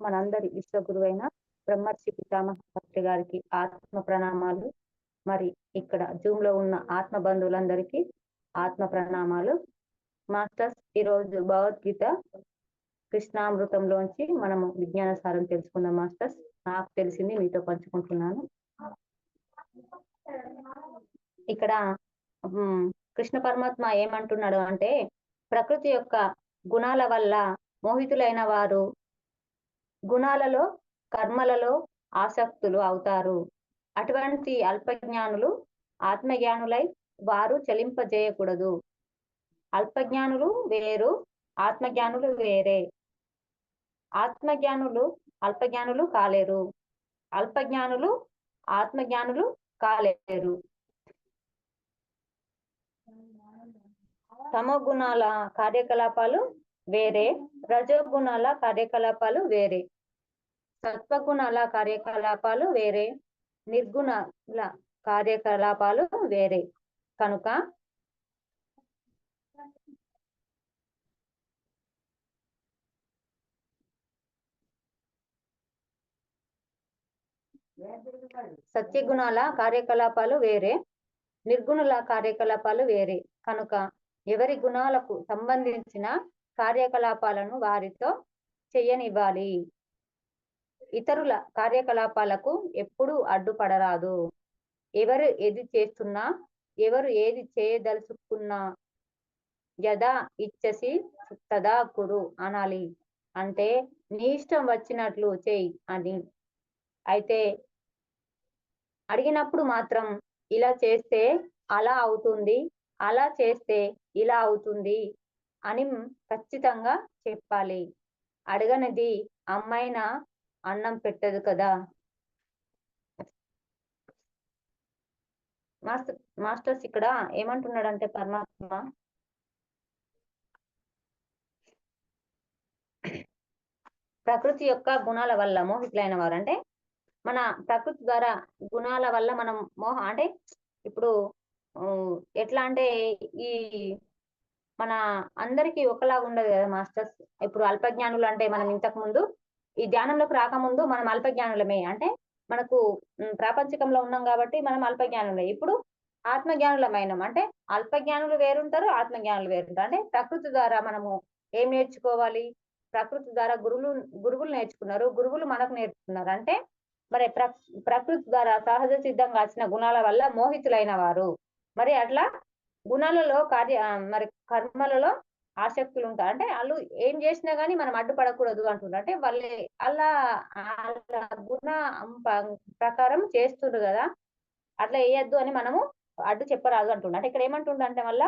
మనందరి విశ్వగురువైన బ్రహ్మర్షి పితామహ పత్రి గారికి ఆత్మ ప్రణామాలు. మరి ఇక్కడ జూమ్ లో ఉన్న ఆత్మ బంధువులందరికీ ఆత్మ ప్రణామాలు. మాస్టర్స్, ఈరోజు భగవద్గీత కృష్ణామృతంలోంచి మనము విజ్ఞాన సారం తెలుసుకుందాం. మాస్టర్స్, నాకు తెలిసింది మీతో పంచుకుంటున్నాను. ఇక్కడ కృష్ణ పరమాత్మ ఏమంటున్నాడు అంటే, ప్రకృతి యొక్క గుణాల వల్ల మోహితులైన వారు గుణాలలో కర్మలలో ఆసక్తులు అవుతారు. అటువంటి అల్పజ్ఞానులు ఆత్మజ్ఞానులై వారు చలింపజేయకూడదు. అల్పజ్ఞానులు వేరు, ఆత్మజ్ఞానులు వేరే. ఆత్మజ్ఞానులు అల్పజ్ఞానులు కాలేరు, అల్పజ్ఞానులు ఆత్మజ్ఞానులు కాలేరు. తమోగుణాల కార్యకలాపాలు వేరే, రజోగుణాల కార్యకలాపాలు వేరే, సత్వగుణాల కార్యకలాపాలు వేరే, నిర్గుణాల కార్యకలాపాలు వేరే. కనుక సత్యగుణాల కార్యకలాపాలు వేరే, నిర్గుణుల కార్యకలాపాలు వేరే. కనుక ఎవరి గుణాలకు సంబంధించిన కార్యకలాపాలను వారితో చెయ్యనివ్వాలి. ఇతరుల కార్యకలాపాలకు ఎప్పుడూ అడ్డుపడరాదు. ఎవరు ఏది చేస్తున్నా, ఎవరు ఏది చేయదలుచుకున్నా యదా ఇచ్చసి తదా కురు అనాలి. అంటే నీ ఇష్టం వచ్చినట్లు చేయి అని. అయితే అడిగినప్పుడు మాత్రం ఇలా చేస్తే అలా అవుతుంది, అలా చేస్తే ఇలా అవుతుంది అని ఖచ్చితంగా చెప్పాలి. అడగనిది అమ్మాయినా అన్నం పెట్టదు కదా. మాస్టర్స్ ఇక్కడ ఏమంటున్నాడంటే పరమాత్మ, ప్రకృతి యొక్క గుణాల వల్ల మోహితులైన వారు అంటే మన ప్రకృతి ద్వారా గుణాల వల్ల మనం అంటే ఇప్పుడు ఎట్లా అంటే ఈ మన అందరికీ ఒకలాగా ఉండదు కదా మాస్టర్స్. ఇప్పుడు అల్పజ్ఞానులు అంటే మనం ఇంతకు ముందు ఈ ధ్యానంలోకి రాకముందు మనం అల్పజ్ఞానులమే, అంటే మనకు ప్రాపంచికంలో ఉన్నాం కాబట్టి మనం అల్పజ్ఞానులే. ఇప్పుడు ఆత్మజ్ఞానులమైనం అంటే అల్పజ్ఞానులు వేరుంటారు, ఆత్మజ్ఞానులు వేరుంటారు. అంటే ప్రకృతి ద్వారా మనము ఏం నేర్చుకోవాలి? ప్రకృతి ద్వారా గురువులు నేర్చుకున్నారు, గురువులు మనకు నేర్చుకున్నారు. అంటే మరి ప్రకృతి ద్వారా సహజ సిద్ధంగా వచ్చిన గుణాల వల్ల మోహితులైన వారు మరి అట్లా గుణాలలో మరి కర్మలలో ఆసక్తులు ఉంటారు. అంటే వాళ్ళు ఏం చేసినా గానీ మనం అడ్డుపడకూడదు అంటున్నారు. అంటే వాళ్ళే అలా గుణ ప్రకారం చేస్తుండ్రు కదా, అట్లా వేయద్దు అని మనము అడ్డు చెప్పరాదు అంటుండ్రు. అంటే ఇక్కడ ఏమంటుండ్రు అంటే వల్ల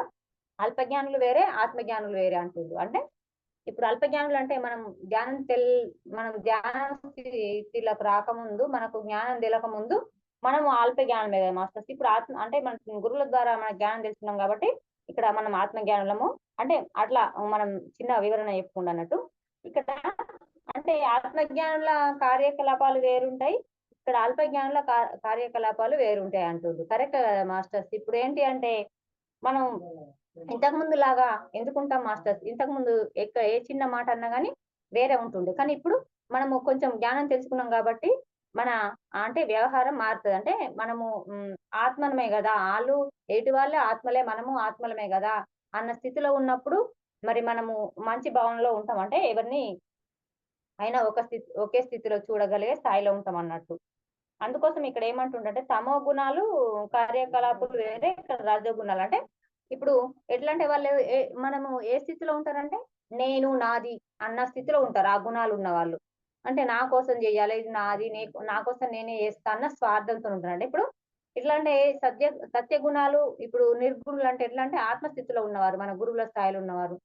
అల్పజ్ఞానులు వేరే, ఆత్మజ్ఞానులు వేరే అంటుండ్రు. అంటే ఇప్పుడు అల్పజ్ఞానులు అంటే మనం ధ్యాన స్థితిలోకి రాకముందు, మనకు జ్ఞానం తెలియక ముందు మనము అల్పజ్ఞానమే కదా మాస్టర్స్. ఇప్పుడు అంటే మన గురువుల ద్వారా మన జ్ఞానం తెలుసుకున్నాం కాబట్టి ఇక్కడ మనం ఆత్మజ్ఞానులము. అంటే అట్లా మనం చిన్న వివరణ చెప్పుకుండా అన్నట్టు. ఇక్కడ అంటే ఆత్మజ్ఞానుల కార్యకలాపాలు వేరుంటాయి, ఇక్కడ అల్పజ్ఞానుల కార్యకలాపాలు వేరుంటాయి అంటుంది. కరెక్ట్ కదా మాస్టర్స్? ఇప్పుడు ఏంటి అంటే మనం ఇంతకు ముందు లాగా ఎందుకుంటాం మాస్టర్స్? ఇంతకు ముందు ఏ చిన్న మాట అన్నా గానీ వేరే ఉంటుండే, కానీ ఇప్పుడు మనము కొంచెం జ్ఞానం తెలుసుకున్నాం కాబట్టి మన అంటే వ్యవహారం మారుతుంది. అంటే మనము ఆత్మలమే కదా, వాళ్ళు ఎటు వాళ్ళే ఆత్మలే, మనము ఆత్మలమే కదా అన్న స్థితిలో ఉన్నప్పుడు మరి మనము మంచి భావనలో ఉంటాం. అంటే ఎవరిని అయినా ఒకే స్థితిలో చూడగలిగే స్థాయిలో ఉంటాం అన్నట్టు. అందుకోసం ఇక్కడ ఏమంటుండే, తమో గుణాలు కార్యకలాపాలు వేరే, ఇక్కడ రజోగుణాలు. అంటే ఇప్పుడు ఎట్లా అంటే వాళ్ళు మనము ఏ స్థితిలో ఉంటారంటే నేను నాది అన్న స్థితిలో ఉంటారు ఆ గుణాలు ఉన్న వాళ్ళు. అంటే నా కోసం చెయ్యాలి, ఇది నాది, నా కోసం నేనే చేస్తా అన్న స్వార్థంతో ఉంటారండి. ఇప్పుడు ఎట్లా అంటే సత్య గుణాలు, ఇప్పుడు నిర్గుణులు అంటే ఎట్లా అంటే ఆత్మస్థితిలో ఉన్నవారు, మన గురువుల స్థాయిలో ఉన్నవారు.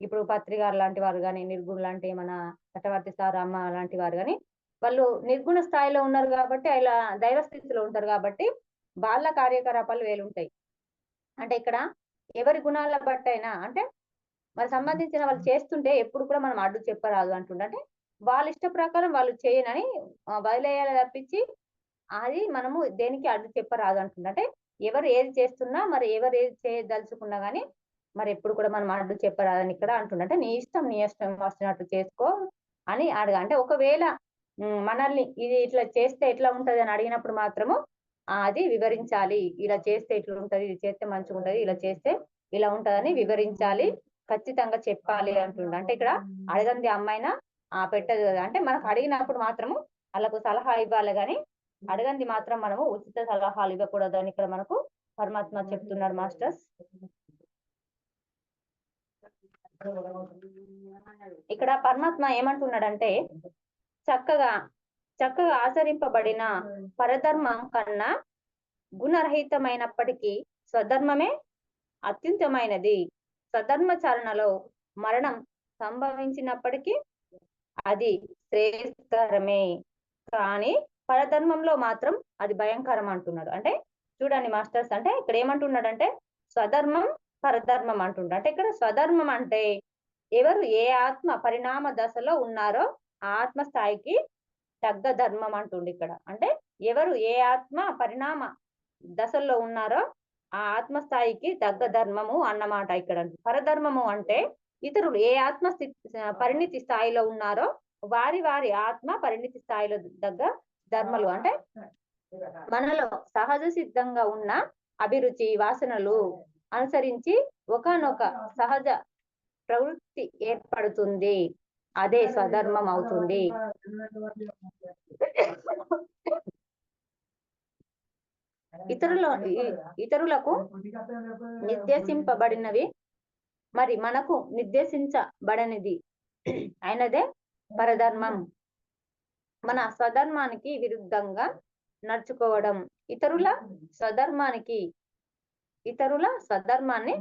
ఇప్పుడు పత్రికారు లాంటి వారు కానీ, నిర్గుణులు అంటే మన చటవర్తి సార్ అమ్మ లాంటి వారు కానీ, వాళ్ళు నిర్గుణ స్థాయిలో ఉన్నారు కాబట్టి ఇలా దైవ స్థితిలో ఉంటారు కాబట్టి వాళ్ళ కార్యకలాపాలు వేలుంటాయి. అంటే ఇక్కడ ఎవరి గుణాల బట్టి అయినా అంటే మరి సంబంధించిన వాళ్ళు చేస్తుంటే ఎప్పుడు కూడా మనం అడ్డు చెప్పరాదు అంటుండే. అంటే వాళ్ళ ఇష్ట ప్రకారం వాళ్ళు చేయనని వదిలేయాలి తప్పించి అది మనము దేనికి అడ్డు చెప్పరాదు అంటుండే. అంటే ఎవరు ఏది చేస్తున్నా, మరి ఎవరు ఏది చేయదలుచుకున్నా గానీ మరి ఎప్పుడు కూడా మనం అడ్డు చెప్పరాదని ఇక్కడ అంటుండే. అంటే నీ ఇష్టం వచ్చినట్టు చేసుకో, అని అంటే ఒకవేళ మనల్ని ఇది ఇట్లా చేస్తే ఎట్లా ఉంటది అని అడిగినప్పుడు మాత్రము అది వివరించాలి. ఇలా చేస్తే ఇట్లా ఉంటది, ఇది చేస్తే మంచిగా ఉంటది, ఇలా చేస్తే ఇలా ఉంటదని వివరించాలి, ఖచ్చితంగా చెప్పాలి అంటుండ. అంటే ఇక్కడ అడగంది అమ్మాయినా పెట్టదు కదా, అంటే మనకు అడిగినప్పుడు మాత్రము వాళ్ళకు సలహా ఇవ్వాలి, కానీ అడగంది మాత్రం మనము ఉచిత సలహాలు ఇవ్వకూడదు అని ఇక్కడ మనకు పరమాత్మ చెప్తున్నాడు మాస్టర్స్. ఇక్కడ పరమాత్మ ఏమంటున్నాడంటే చక్కగా ఆచరింపబడిన పరధర్మం కన్నా గుణరహితమైనప్పటికీ స్వధర్మమే అత్యుత్తమైనది. స్వధర్మచారణలో మరణం సంభవించినప్పటికీ అది శ్రేయస్కరమే, కానీ పరధర్మంలో మాత్రం అది భయంకరం అంటున్నాడు. అంటే చూడండి మాస్టర్స్, అంటే ఇక్కడ ఏమంటున్నాడంటే స్వధర్మం పరధర్మం అంటున్నాడు. అంటే ఇక్కడ స్వధర్మం అంటే ఎవరు ఏ ఆత్మ పరిణామ దశలో ఉన్నారో ఆ ఆత్మ స్థాయికి తగ్గ ధర్మం అంటుండి ఇక్కడ. అంటే ఎవరు ఏ ఆత్మ పరిణామ దశల్లో ఉన్నారో ఆ ఆత్మస్థాయికి తగ్గ ధర్మము అన్నమాట ఇక్కడ. పరధర్మము అంటే ఇతరులు ఏ ఆత్మ పరిణితి స్థాయిలో ఉన్నారో వారి ఆత్మ పరిణితి స్థాయిలో తగ్గ ధర్మలు. అంటే మనలో సహజ సిద్ధంగా ఉన్న అభిరుచి వాసనలు అనుసరించి ఒకనొక సహజ ప్రవృత్తి ఏర్పడుతుంది, అదే స్వధర్మం అవుతుంది. ఇతరులకు నిర్దేశింపబడినవి మరి మనకు నిర్దేశించబడనిది అయినదే పరధర్మం. మన స్వధర్మానికి విరుద్ధంగా నడుచుకోవడం ఇతరుల స్వధర్మాన్ని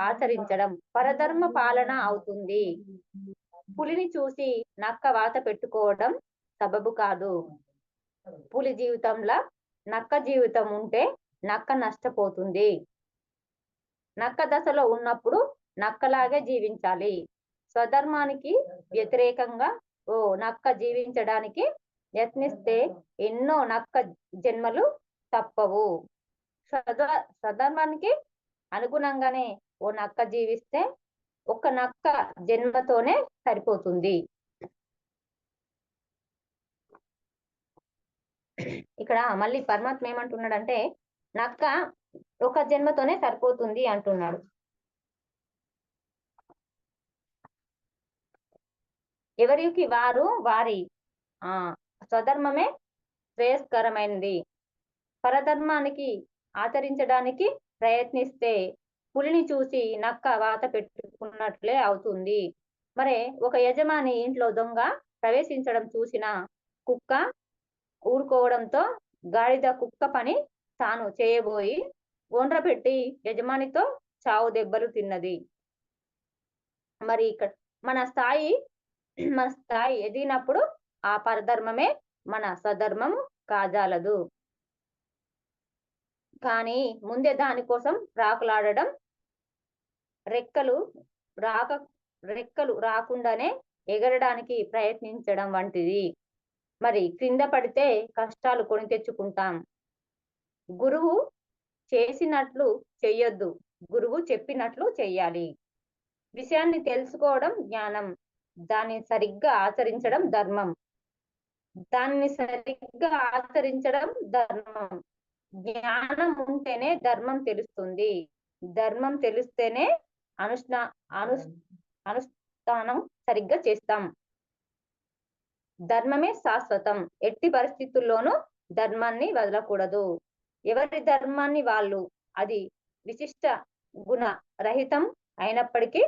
ఆచరించడం పరధర్మ పాలన అవుతుంది. పులిని చూసి నక్క వాత పెట్టుకోవడం సబబు కాదు. పులి జీవితంలో నక్క జీవితం ఉంటే నక్క నష్టపోతుంది. నక్క దశలో ఉన్నప్పుడు నక్కలాగే జీవించాలి. స్వధర్మానికి వ్యతిరేకంగా నక్క జీవించడానికి యత్నిస్తే ఎన్నో నక్క జన్మలు తప్పవు. స్వధర్మానికి అనుగుణంగానే నక్క జీవిస్తే ఒక నక్క జన్మతోనే సరిపోతుంది. ఇక్కడ మళ్ళీ పరమాత్మ ఏమంటున్నాడంటే నక్క ఒక జన్మతోనే సరిపోతుంది అంటున్నాడు. ఎవరికి వారి స్వధర్మమే శ్రేయస్కరమైనది. పరధర్మానికి ఆచరించడానికి ప్రయత్నిస్తే పులిని చూసి నక్క వాత పెట్టుకున్నట్లే అవుతుంది. మరే ఒక యజమాని ఇంట్లో దొంగ ప్రవేశించడం చూసిన కుక్క ఊరుకోవడంతో గాడిద కుక్క పని తాను చేయబోయి ఒండ్ర పెట్టి యజమానితో చావు దెబ్బలు తిన్నది. మరి ఇక్కడ మన స్థాయి ఎదిగినప్పుడు ఆ పరధర్మమే మన స్వధర్మము కాజాలదు. కానీ ముందే దానికోసం రాకులాడడం, రెక్కలు రాకుండానే ఎగరడానికి ప్రయత్నించడం వంటిది. మరి క్రింద పడితే కష్టాలు కొని తెచ్చుకుంటాం. గురువు చేసినట్లు చెయ్యొద్దు, గురువు చెప్పినట్లు చెయ్యాలి. విషయాన్ని తెలుసుకోవడం జ్ఞానం, దాన్ని సరిగ్గా ఆచరించడం ధర్మం. జ్ఞానం ఉంటేనే ధర్మం తెలుస్తుంది. ధర్మం తెలిస్తేనే అనుష్ఠానం సరిగ్గా చేస్తాం. ధర్మమే శాశ్వతం. ఎట్టి పరిస్థితుల్లోనూ ధర్మాన్ని వదలకూడదు. ఎవరి ధర్మాన్ని వాళ్ళు, అది విశిష్ట గుణ రహితం అయినప్పటికీ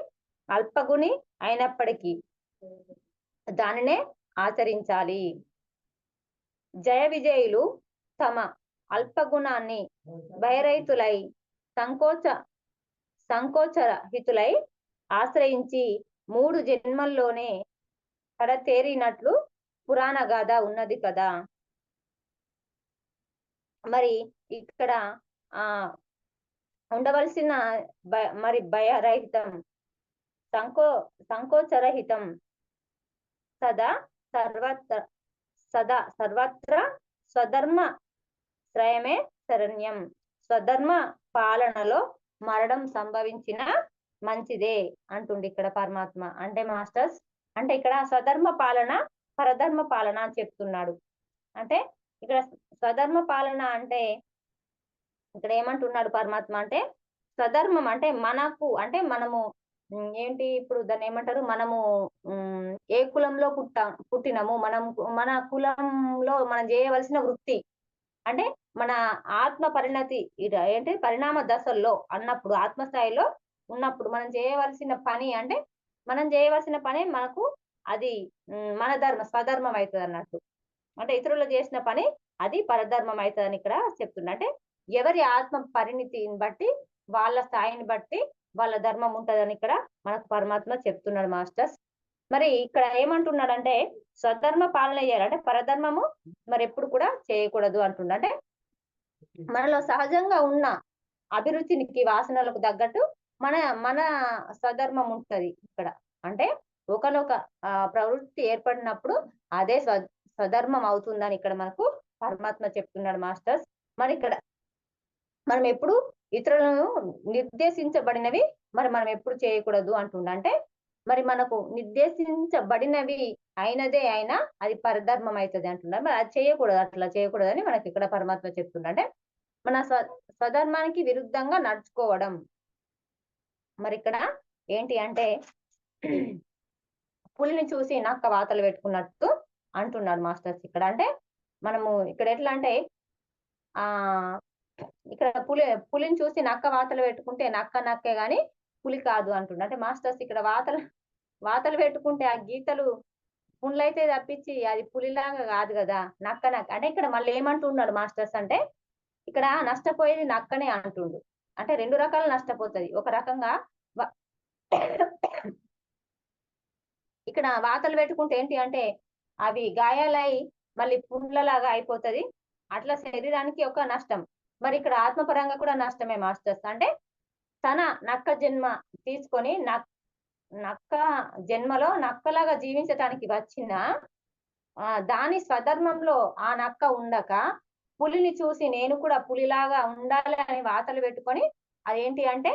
అల్పగుణి అయినప్పటికీ దానినే ఆచరించాలి. జయ విజయులు తమ అల్పగుణాన్ని భయరహితులై సంకోచరహితులై ఆశ్రయించి 3 జన్మల్లోనే కడతేరినట్లు పురాణ గాథ ఉన్నది కదా. మరి ఇక్కడ ఉండవలసిన మరి భయరహితం, సంకోచరహితం, సర్వత్ర స్వధర్మ శ్రయమే శరణ్యం. స్వధర్మ పాలనలో మరణం సంభవించిన మంచిదే అంటుండి ఇక్కడ పరమాత్మ. అంటే మాస్టర్స్ అంటే ఇక్కడ స్వధర్మ పాలన, పరధర్మ పాలన అని చెప్తున్నాడు. అంటే ఇక్కడ స్వధర్మ పాలన అంటే ఇక్కడ ఏమంటున్నాడు పరమాత్మ అంటే, స్వధర్మం అంటే మనకు అంటే మనము ఏంటి ఇప్పుడు దాన్ని ఏమంటారు, మనము ఏ కులంలో పుట్టినము, మన కులంలో మనం చేయవలసిన వృత్తి అంటే మన ఆత్మ పరిణతి ఏంటి పరిణామ దశల్లో అన్నప్పుడు, ఆత్మస్థాయిలో ఉన్నప్పుడు మనం చేయవలసిన పని అంటే మనం చేయవలసిన పని మనకు అది మన స్వధర్మం అవుతుంది అన్నట్టు. అంటే ఇతరులు చేసిన పని అది పరధర్మం అవుతుందని ఇక్కడ చెప్తున్నా. అంటే ఎవరి ఆత్మ పరిణితిని బట్టి, వాళ్ళ స్థాయిని బట్టి వాళ్ళ ధర్మం ఉంటదని ఇక్కడ మనకు పరమాత్మ చెప్తున్నాడు మాస్టర్స్. మరి ఇక్కడ ఏమంటున్నాడంటే స్వధర్మ పాలన చేయాలి, అంటే పరధర్మము మరి ఎప్పుడు కూడా చేయకూడదు అంటున్నాడు. అంటే మనలో సహజంగా ఉన్న అభిరుచికి, వాసనలకు తగ్గట్టు మన మన స్వధర్మం ఉంటది ఇక్కడ. అంటే ఒకనొక ప్రవృత్తి ఏర్పడినప్పుడు అదే స్వధర్మం అవుతుందని ఇక్కడ మనకు పరమాత్మ చెప్తున్నాడు మాస్టర్స్. మరి ఇక్కడ మనం ఎప్పుడు ఇతరులను నిర్దేశించబడినవి మరి మనం ఎప్పుడు చేయకూడదు అంటుండ. అంటే మరి మనకు నిర్దేశించబడినవి అయినదే అయినా అది పరధర్మం అవుతుంది అంటున్నారు. మరి అది చేయకూడదు, అట్లా చేయకూడదని మనకి ఇక్కడ పరమాత్మ చెప్తుండ. అంటే మన స్వధర్మానికి విరుద్ధంగా నడుచుకోవడం. మరి ఇక్కడ ఏంటి అంటే పులిని చూసి నక్క వాతలు పెట్టుకున్నట్టు అంటున్నాడు మాస్టర్స్ ఇక్కడ. అంటే మనము ఇక్కడ ఎట్లా అంటే ఆ ఇక్కడ పులిని చూసి నక్క వాతలు పెట్టుకుంటే నక్కే గాని పులి కాదు అంటుండ. అంటే మాస్టర్స్ ఇక్కడ వాతలు పెట్టుకుంటే ఆ గీతలు పుండ్లైతే తప్పించి అది పులిలాగా కాదు కదా, నక్క అంటే ఇక్కడ మళ్ళీ ఏమంటున్నాడు మాస్టర్స్ అంటే ఇక్కడ నష్టపోయేది నక్కనే అంటుండు. అంటే రెండు రకాలు నష్టపోతుంది. ఒక రకంగా ఇక్కడ వాతలు పెట్టుకుంటే ఏంటి అంటే అవి గాయాలై మళ్ళీ పుండ్లలాగా అయిపోతది, అట్లా శరీరానికి ఒక నష్టం. మరి ఇక్కడ ఆత్మపరంగా కూడా నష్టమే మాస్టర్స్. అంటే తన నక్క జన్మ తీసుకొని నక్క జన్మలో నక్కలాగా జీవించటానికి వచ్చిన దాని స్వధర్మంలో ఆ నక్క ఉండక పులిని చూసి నేను కూడా పులిలాగా ఉండాలి అని వాతలు పెట్టుకొని అదేంటి అంటే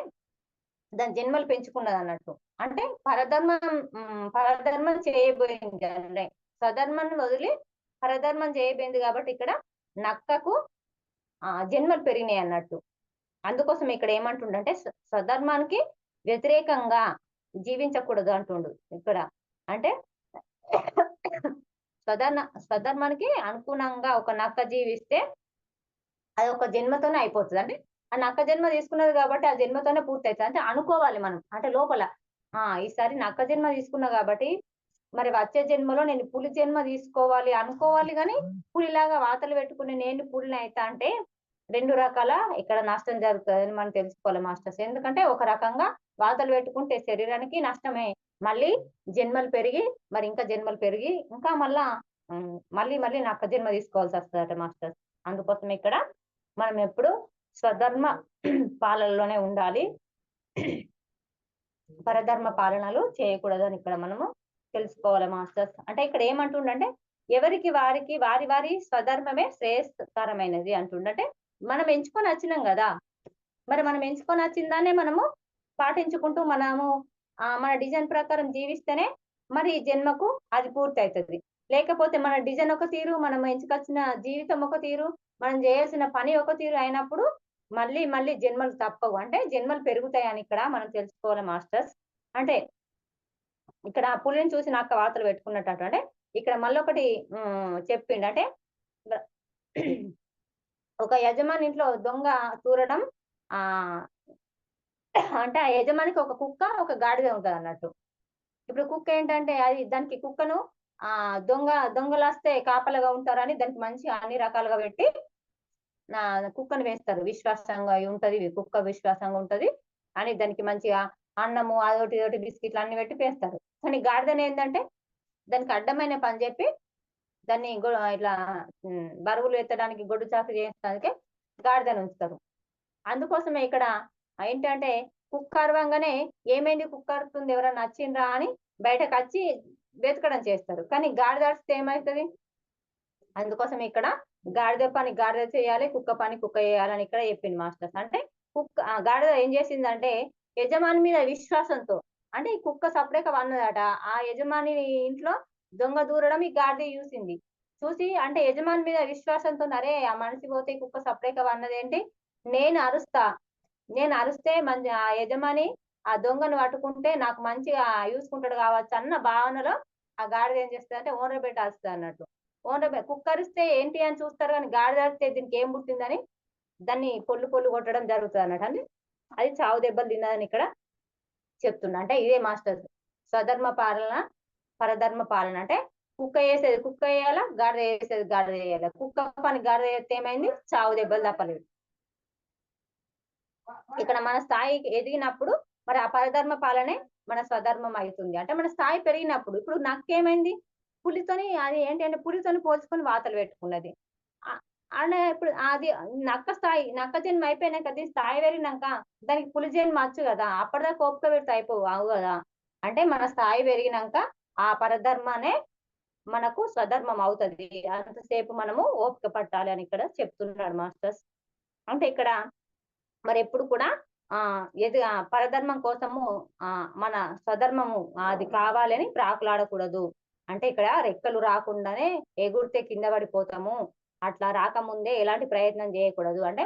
దాని జన్మలు పెంచుకున్నది అన్నట్టు. అంటే పరధర్మం చేయబోయింది, అంటే స్వధర్మాన్ని వదిలి పరధర్మం చేయబోయింది కాబట్టి ఇక్కడ నక్కకు జన్మలు పెరిగినాయి అన్నట్టు. అందుకోసం ఇక్కడ ఏమంటుండంటే స్వధర్మానికి వ్యతిరేకంగా జీవించకూడదు అంటుండు ఇక్కడ. అంటే స్వధర్మానికి అనుగుణంగా ఒక నక్క జీవిస్తే అది ఒక జన్మతోనే అయిపోతుంది. అంటే ఆ నక్క జన్మ తీసుకున్నది కాబట్టి ఆ జన్మతోనే పూర్తి అవుతుంది. అంటే అనుకోవాలి మనం, అంటే లోపల ఈసారి నక్క జన్మ తీసుకున్నా కాబట్టి మరి వచ్చే జన్మలో నేను పులి జన్మ తీసుకోవాలి అనుకోవాలి, కానీ పులిలాగా వాతలు పెట్టుకుని నేను పులిని అవుతా అంటే రెండు రకాల ఇక్కడ నష్టం జరుగుతుందని మనం తెలుసుకోవాలి మాస్టర్స్. ఎందుకంటే ఒక రకంగా వాతలు పెట్టుకుంటే శరీరానికి నష్టమే, మళ్ళీ జన్మలు పెరిగి మరి ఇంకా జన్మలు పెరిగి ఇంకా మళ్ళీ నక్క జన్మ తీసుకోవాల్సి వస్తుందట మాస్టర్స్. అందుకోసం ఇక్కడ మనం ఎప్పుడు స్వధర్మ పాలనలోనే ఉండాలి, పరధర్మ పాలనలు చేయకూడదు అని ఇక్కడ మనము తెలుసుకోవాలి మాస్టర్స్. అంటే ఇక్కడ ఏమంటుండంటే ఎవరికి వారికి వారి స్వధర్మమే శ్రేయస్కరమైనది అంటుండంటే మనం ఎంచుకొని వచ్చినాం కదా, మరి మనం ఎంచుకొని వచ్చిన దాన్నే మనము పాటించుకుంటూ మనము మన డిజైన్ ప్రకారం జీవిస్తేనే మరి జన్మకు అది పూర్తి అవుతుంది. లేకపోతే మన డిజైన్ ఒక తీరు, మనం ఎంచుకొచ్చిన జీవితం ఒక తీరు, మనం చేయాల్సిన పని ఒక తీరు అయినప్పుడు మళ్ళీ జన్మలు తప్పవు, అంటే జన్మలు పెరుగుతాయని ఇక్కడ మనం తెలుసుకోవాలి మాస్టర్స్. అంటే ఇక్కడ పులిని చూసి నక్క వాతలు పెట్టుకున్నట్టు. అంటే ఇక్కడ మళ్ళొకటి చెప్పిండు. అంటే ఒక యజమాని ఇంట్లో దొంగ తూరడం అంటే ఆ యజమానికి ఒక కుక్క ఒక గాడిద ఉంటది అన్నట్టు. ఇప్పుడు కుక్క ఏంటంటే అది దానికి కుక్కను దొంగలు వస్తే కాపలగా ఉంటారని దానికి మంచి అన్ని రకాలుగా పెట్టి కుక్కను వేస్తారు. విశ్వాసంగా ఉంటది కుక్క, విశ్వాసంగా ఉంటది అని దానికి మంచిగా అన్నము అదొకటి బిస్కెట్లు అన్ని పెట్టి పేస్తారు. కానీ గాడిదని ఏంటంటే దానికి అడ్డమైన పని చెప్పి దాన్ని ఇట్లా బరువులు ఎత్తడానికి గొడ్డు చాకు చేయించడానికి గాడిదని ఉంచుతారు. అందుకోసమే ఇక్కడ ఏంటంటే కుక్క అరవంగానే ఏమైంది, కుక్క అరుతుంది, ఎవరైనా నచ్చిండ్రా అని బయటకు వచ్చి వెతకడం చేస్తారు. కానీ గాడిద అరిస్తే ఏమవుతుంది, అందుకోసం ఇక్కడ గాడిద పని గాడిద చేయాలి, కుక్క పని కుక్క చేయాలని ఇక్కడ చెప్పింది మాస్టర్స్. అంటే గాడిద ఏం చేసిందంటే యజమాని మీద విశ్వాసంతో అంటే ఈ కుక్క సపరేక వన్నదట. ఆ యజమాని ఇంట్లో దొంగ దూరడం ఈ గాడిద చూసింది. చూసి అంటే యజమాని మీద విశ్వాసంతో అరే ఆ మనిషి పోతే ఈ కుక్క సపరేక వన్నదేంటి? నేను అరుస్తా. నేను అరిస్తే ఆ యజమాని ఆ దొంగను పట్టుకుంటే నాకు మంచిగా చూసుకుంటాడు కావచ్చు అన్న భావనలో ఆ గాడిద ఏం చేస్తదంటే ఓనర్ పెట్టి అరుస్తది అన్నట్టు. కుక్క అరిస్తే ఏంటి అని చూస్తారు కానీ గాడిద అరిస్తే దీనికి ఏం పుట్టిందని దాన్ని పొల్లు పొల్లు కొట్టడం జరుగుతుంది అన్నట్టు. అంటే అది చావు దెబ్బలు తిన్నదని ఇక్కడ చెప్తున్నా. అంటే ఇదే మాస్టర్స్ స్వధర్మ పాలన, పరధర్మ పాలన. అంటే కుక్క వేసేది కుక్క వేయాలా, గాడిద వేసేది గాడిద వేయాలి. కుక్క పని గాడిద వేస్తే ఏమైంది? చావు దెబ్బలు తప్పలేదు. ఇక్కడ మన స్థాయికి ఎదిగినప్పుడు మరి ఆ పరధర్మ పాలనే మన స్వధర్మం అవుతుంది. అంటే మన స్థాయి పెరిగినప్పుడు ఇప్పుడు నక్కేమైంది? పులితోని అది ఏంటంటే పులితోని పోల్చుకొని వాతలు పెట్టుకున్నది. అంటే ఇప్పుడు అది నక్క జన్మ అయిపోయినాక దీని స్థాయి పెరిగినాక దానికి పులి జన్మ వచ్చు కదా, అప్పటిదాకా ఓపిక పెడితే అవు కదా. అంటే మన స్థాయి పెరిగినాక ఆ పరధర్మనే మనకు స్వధర్మం అవుతుంది. అంతసేపు మనము ఓపిక పట్టాలి అని ఇక్కడ చెప్తున్నాడు మాస్టర్స్. అంటే ఇక్కడ మరి ఎప్పుడు కూడా పరధర్మం కోసము మన స్వధర్మము అది కావాలని ప్రాకులాడకూడదు. అంటే ఇక్కడ రెక్కలు రాకుండానే ఎగురితే కింద పడిపోతాము, అట్లా రాకముందే ఎలాంటి ప్రయత్నం చేయకూడదు. అంటే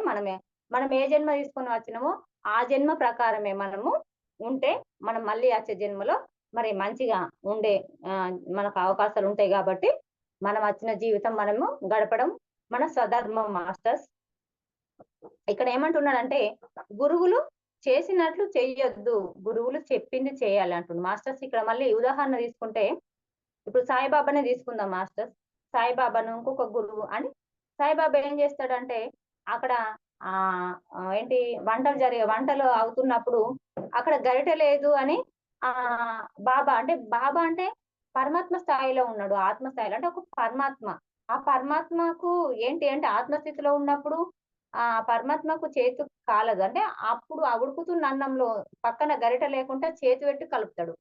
మనం ఏ జన్మ తీసుకొని వచ్చినామో ఆ జన్మ ప్రకారమే మనము ఉంటే మనం మళ్ళీ వచ్చే జన్మలో మరి మంచిగా ఉండే మనకు అవకాశాలు ఉంటాయి. కాబట్టి మనం వచ్చిన జీవితం మనము గడపడం మన స్వధర్మం మాస్టర్స్. ఇక్కడ ఏమంటున్నాడంటే గురువులు చేసినట్లు చెయ్యొద్దు, గురువులు చెప్పింది చేయాలి అంటుండు మాస్టర్స్. ఇక్కడ మళ్ళీ ఉదాహరణ తీసుకుంటే ఇప్పుడు సాయిబాబానే తీసుకుందాం మాస్టర్స్. సాయిబాబాను ఇంకొక గురువు అని సాయిబాబా ఏం చేస్తాడంటే అక్కడ ఆ ఏంటి వంటలు అవుతున్నప్పుడు అక్కడ గరిటె లేదు అని ఆ బాబా అంటే పరమాత్మ స్థాయిలో ఉన్నాడు, ఆత్మ స్థాయిలో. అంటే ఒక పరమాత్మ, ఆ పరమాత్మకు ఏంటి అంటే ఆత్మస్థితిలో ఉన్నప్పుడు ఆ పరమాత్మకు చేతు కాలదు. అంటే అప్పుడు ఆ ఉడుకుతున్న అన్నంలో పక్కన గరిట లేకుండా చేతి పెట్టి కలుపుతాడు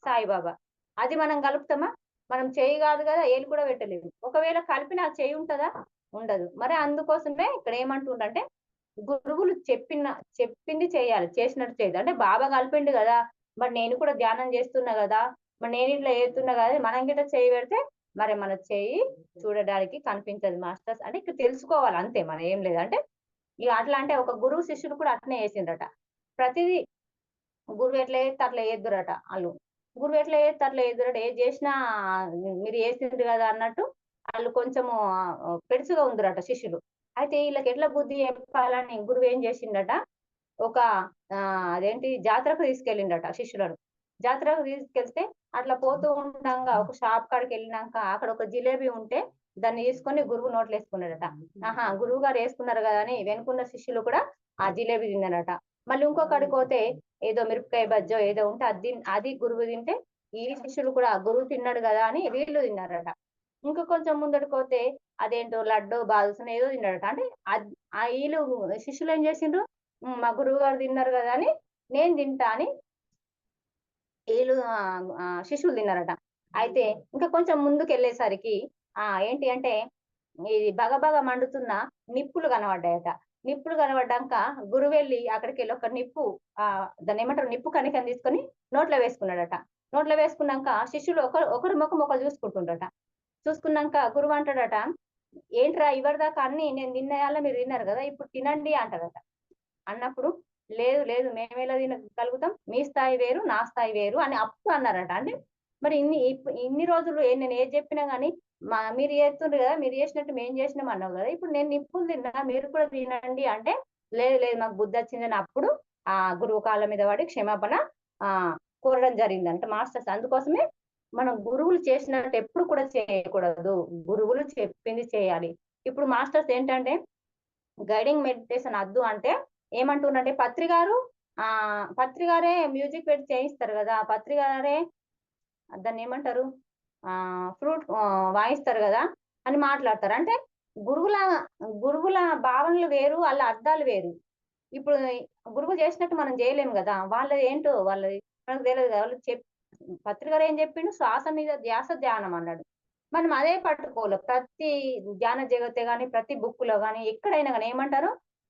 సాయిబాబా. అది మనం కలుపుతామా? మనం చేయి కాదు కదా, ఏలు కూడా పెట్టలేదు. ఒకవేళ కలిపిన ఆ చేయి ఉంటుందా? ఉండదు. మరి అందుకోసమే ఇక్కడ ఏమంటుండంటే గురువులు చెప్పింది చేయాలి, చేసినట్టు చేయదు. అంటే బాబా కలిపిండు కదా, మరి నేను కూడా ధ్యానం చేస్తున్నా కదా, మరి నేను ఇట్లా చేస్తున్నా కదా, మనం గిట్ట చేయి పెడితే మరి మన చేయి చూడడానికి కనిపించదు మాస్టర్స్. అంటే ఇక్కడ తెలుసుకోవాలి అంతే, మనం ఏం లేదు. అంటే ఇక అట్లా అంటే ఒక గురువు శిష్యుడు కూడా అట్నే చేసిండ్రట. ప్రతిదీ గురువు ఎట్లా చేస్తే అట్లా చేద్దురట వాళ్ళు. గురువు ఎట్లా చేస్తే అట్లా చేద్దురట. ఏది చేసినా మీరు చేసిండ్రు కదా అన్నట్టు వాళ్ళు కొంచెము పెడుసుగా ఉందిరట శిష్యులు. అయితే వీళ్ళకి ఎట్లా బుద్ధి చెప్పాలని గురువు ఏం చేసిండట, ఒక అదేంటి జాతరకు తీసుకెళ్ళిండట శిష్యులను. జాతరకు తీసుకెళ్తే అట్లా పోతూ ఉండగా ఒక షాప్ కాడికి వెళ్ళినాక అక్కడ ఒక జిలేబీ ఉంటే దాన్ని తీసుకొని గురువు నోట్లు వేసుకున్నాడట. ఆహా, గురువు గారు వేసుకున్నారు కదా అని వెనుకున్న శిష్యులు కూడా ఆ జిలేబీ తిన్నారట. మళ్ళీ ఇంకొకడికి పోతే ఏదో మిరపకాయ బజ్జో ఏదో ఉంటే అది గురువు తింటే ఈ శిష్యులు కూడా గురువు తిన్నాడు కదా అని వీళ్ళు తిన్నారట. ఇంకా కొంచెం ముందడికి పోతే అదేంటో లడ్డు బాదుసిన ఏదో తిన్నాడట. అంటే ఆ వీళ్ళు శిష్యులు ఏం చేసిండ్రు, మా గురువు గారు తిన్నారు కదా అని నేను తింటా అని వీళ్ళు శిష్యులు తిన్నారట. అయితే ఇంకా కొంచెం ముందుకు వెళ్ళేసరికి ఏంటి అంటే ఇది బగబగ మండుతున్న నిప్పులు కనబడ్డాయట. నిప్పులు కనబడ్డాక గురువు వెళ్ళి అక్కడికి వెళ్ళి ఒక నిప్పు దాన్ని ఏమంటారు నిప్పు కణికని తీసుకొని నోట్లో వేసుకున్నాడట. నోట్లో వేసుకున్నాక శిష్యులు ఒకరి ముఖం ఒకరు చూసుకుంటుండట. చూసుకున్నాక గురువు అంటాడట, ఏంట్రా ఇవరిదాకా అన్ని నేను తినేయాల మీరు తిన్నారు కదా, ఇప్పుడు తినండి అంటారట. అన్నప్పుడు లేదు లేదు మేము ఎలా తినగలుగుతాం, మీ స్థాయి వేరు నా స్థాయి వేరు అని అప్పుడు అన్నారట. అంటే మరి ఇన్ని రోజులు నేను ఏది చెప్పినా గానీ మీరు చేస్తుండ్రు కదా, మీరు చేసినట్టు మేము చేసినాం అన్నావు కదా, ఇప్పుడు నేను నిప్పులు తిన్నా మీరు కూడా తినండి అంటే లేదు లేదు మాకు బుద్ధి వచ్చిందని అప్పుడు ఆ గురువు కాళ్ళ మీద పడి క్షమాపణ కోరడం జరిగింది అంటే మాస్టర్స్. అందుకోసమే మనం గురువులు చేసినట్టు ఎప్పుడు కూడా చేయకూడదు, గురువులు చెప్పింది చేయాలి. ఇప్పుడు మాస్టర్స్ ఏంటంటే గైడింగ్ మెడిటేషన్ వద్దు అంటే ఏమంటున్నంటే పత్రిగారే మ్యూజిక్ పెట్టి చేయిస్తారు కదా, పత్రిగారే దాన్ని ఏమంటారు ఫ్లూట్ వాయిస్తారు కదా అని మాట్లాడతారు. అంటే గురువుల గురువుల భావనలు వేరు, వాళ్ళ అర్థాలు వేరు. ఇప్పుడు గురువు చేసినట్టు మనం చేయలేము కదా, వాళ్ళది ఏంటో వాళ్ళది మనకు తెలియదు కదా. వాళ్ళు పత్రికలు ఏం చెప్పిండు, శ్వాస మీద ధ్యాస ధ్యానం అన్నాడు. మనం అదే పట్టుకోవాలి. ప్రతి ధ్యాన జగతే గాని ప్రతి బుక్ లో గాని ఎక్కడైనా కానీ ఏమంటారు,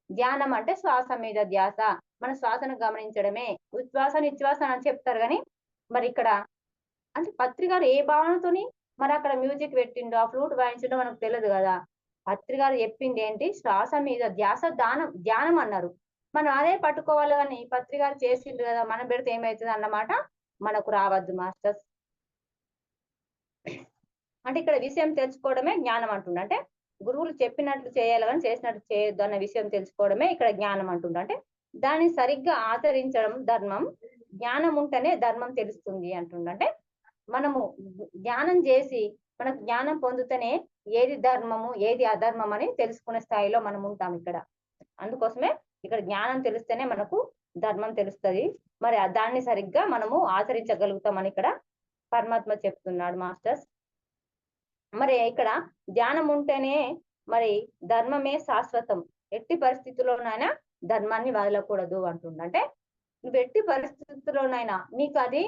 ధ్యానం అంటే శ్వాస మీద ధ్యాస, మన శ్వాసను గమనించడమే. ఉచ్ఛ్వాస నిశ్వాస అని చెప్తారు కానీ మరి ఇక్కడ అంటే పత్రి గారు ఏ భావనతోని మరి అక్కడ మ్యూజిక్ పెట్టిండో ఆ ఫ్లూట్ వాయించిండో మనకు తెలియదు కదా. పత్రి గారు చెప్పింది ఏంటి, శ్వాస మీద ధ్యాస ధ్యానం అన్నారు. మనం అదే పట్టుకోవాలి కానీ పత్రి గారు చేసిండు కదా మనం పెడితే ఏమవుతుంది అన్నమాట మనకు రావద్దు మాస్టర్స్. అంటే ఇక్కడ విషయం తెలుసుకోవడమే జ్ఞానం అంటుండ. అంటే గురువులు చెప్పినట్లు చేయాలి కానీ చేసినట్లు చేయొద్దు అన్న విషయం తెలుసుకోవడమే ఇక్కడ జ్ఞానం అంటుండ. అంటే దాన్ని సరిగ్గా ఆచరించడం ధర్మం. జ్ఞానం ఉంటేనే ధర్మం తెలుస్తుంది అంటుండ. అంటే మనము జ్ఞానం చేసి మనకు జ్ఞానం పొందుతూనే ఏది ధర్మము ఏది అధర్మం అని తెలుసుకునే స్థాయిలో మనం ఉంటాం ఇక్కడ. అందుకోసమే ఇక్కడ జ్ఞానం తెలిస్తేనే మనకు ధర్మం తెలుస్తుంది. మరి దాన్ని సరిగ్గా మనము ఆచరించగలుగుతామని ఇక్కడ పరమాత్మ చెప్తున్నాడు మాస్టర్స్. మరి ఇక్కడ ధ్యానం ఉంటేనే మరి ధర్మమే శాశ్వతం. ఎట్టి పరిస్థితుల్లోనైనా ధర్మాన్ని వదలకూడదు అంటుండ. అంటే నువ్వు ఎట్టి పరిస్థితుల్లోనైనా నీకు అది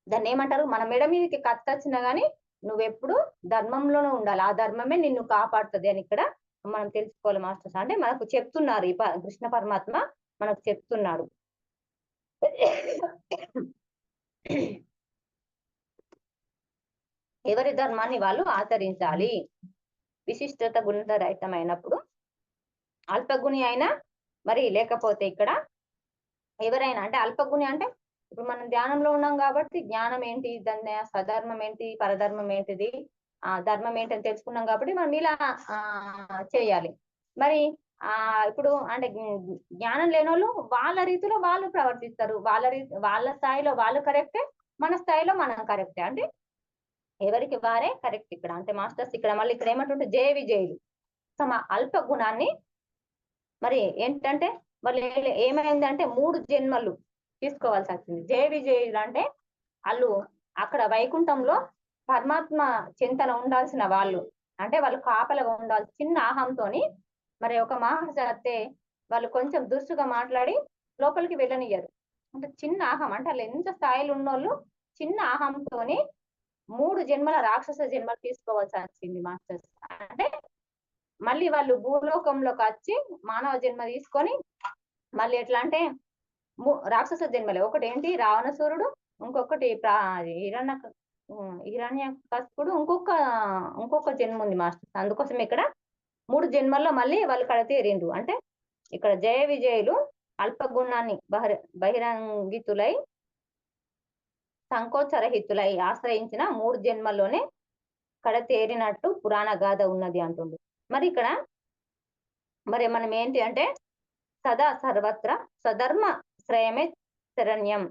దాన్ని ఏమంటారు, మన మెడ మీదకి కత్తొచ్చినా గానీ నువ్వెప్పుడు ధర్మంలోనే ఉండాలి. ఆ ధర్మమే నిన్ను కాపాడుతుంది అని ఇక్కడ మనం తెలుసుకోవాలి మాస్టర్స్. అంటే మనకు చెప్తున్నారు ఈ కృష్ణ పరమాత్మ మనకు చెప్తున్నాడు. ఎవరి ధర్మాన్ని వాళ్ళు ఆచరించాలి. విశిష్టత గుణరహితమైనప్పుడు అల్పగుణి అయినా మరి లేకపోతే ఇక్కడ ఎవరైనా అంటే అల్పగుణి అంటే ఇప్పుడు మనం ధ్యానంలో ఉన్నాం కాబట్టి జ్ఞానం ఏంటి, దాన్ని స్వధర్మం ఏంటి, పరధర్మం ఏంటిది, ధర్మం ఏంటని తెలుసుకున్నాం కాబట్టి మనం ఇలా చేయాలి. మరి ఇప్పుడు అంటే జ్ఞానం లేని వాళ్ళు వాళ్ళ రీతిలో వాళ్ళు ప్రవర్తిస్తారు. వాళ్ళ స్థాయిలో వాళ్ళు కరెక్టే, మన స్థాయిలో మనం కరెక్టే. అంటే ఎవరికి వారే కరెక్ట్ ఇక్కడ. అంటే మాస్టర్స్ ఇక్కడ మళ్ళీ ఇక్కడ ఏమంటుంటే జయ విజయులు తమ అల్ప గుణాన్ని మరి ఏంటంటే వాళ్ళు ఏమైందంటే 3 జన్మలు తీసుకోవాల్సి వచ్చింది. జయ విజయులు అంటే వాళ్ళు అక్కడ వైకుంఠంలో పరమాత్మ చింతన ఉండాల్సిన వాళ్ళు, అంటే వాళ్ళు కాపలగా ఉండాలి. చిన్న ఆహంతోని మరి ఒక మహాజాతే వాళ్ళు కొంచెం దురుసుగా మాట్లాడి లోపలికి వెళ్ళనియ్యరు. అంటే చిన్న ఆహం అంటే వాళ్ళు ఎంత స్థాయిలో ఉన్నోళ్ళు చిన్న ఆహంతోని 3 జన్మల రాక్షస జన్మలు తీసుకోవాల్సి వచ్చింది మాస్టర్స్. అంటే మళ్ళీ వాళ్ళు భూలోకంలోకి వచ్చి మానవ జన్మ తీసుకొని మళ్ళీ ఎట్లా అంటే రాక్షస జన్మలే. ఒకటి ఏంటి రావణసూరుడు, ఇంకొకటి హిరణ్య కస్పుడు, ఇంకొక జన్మ ఉంది మాస్టర్స్. అందుకోసం ఇక్కడ 3 జన్మల్లో మళ్ళీ వాళ్ళు కడతీరిండ్రు. అంటే ఇక్కడ జయ విజయులు అల్పగుణాన్ని బహిరంగితులై సంకోచరహితులై ఆశ్రయించిన 3 జన్మల్లోనే కడతేరినట్టు పురాణ గాథ ఉన్నది అంటుండు. మరి ఇక్కడ మరి మనం ఏంటి అంటే సదా సర్వత్ర స్వధర్మ శ్రేయమే శరణ్యం,